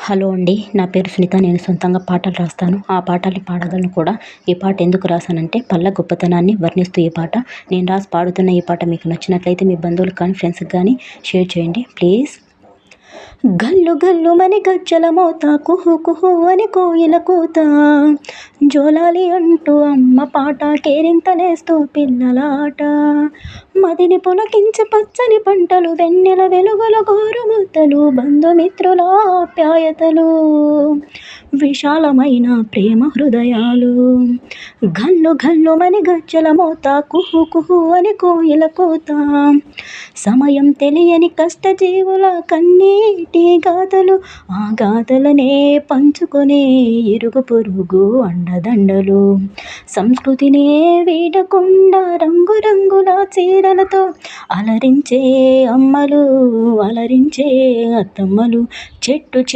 Hello అండి. నా పేరు సునీత. నేను సొంతంగా పాటలు రాస్తాను. ఆ పాటల్ని పాడగలను కూడా. ఈ పాట ఎందుకు రాశానంటే పల్లె గొప్పతనాన్ని వర్ణిస్తూ ఈ పాట. నేను రాసి పాడుతున్న ఈ పాట మీకు నచ్చినట్లయితే మీ బంధువులకు కానీ ఫ్రెండ్స్కి కానీ షేర్ చేయండి ప్లీజ్. గల్లు గల్లుమని గజ్జల మోత, కుహు కుహు అని కోయిల కూత, జోలాలి అంటూ అమ్మ పాట, కేరింతలేస్తూ పిల్లలాట, మదిని పులకించి పచ్చని పంటలు, వెన్నెల వెలుగుల గోరుముద్దలు, బంధుమిత్రుల ఆప్యాయతలు, విశాలమైన ప్రేమ హృదయాలు. గల్లు గల్లుమని గజ్జల మోత, కుహు కుహు అని కోయిల కూత, సమయం తెలియని కష్టజీవుల కన్నీటి గాథలు, ఆ గాథలనే పంచుకునే ఇరుగు పొరుగు అండదండలు, సంస్కృతినే వీడకుండా రంగురంగుల చీరలతో అలరించే అమ్మలు, అలరించే అత్తమ్మలు, చెట్టు చెట్టు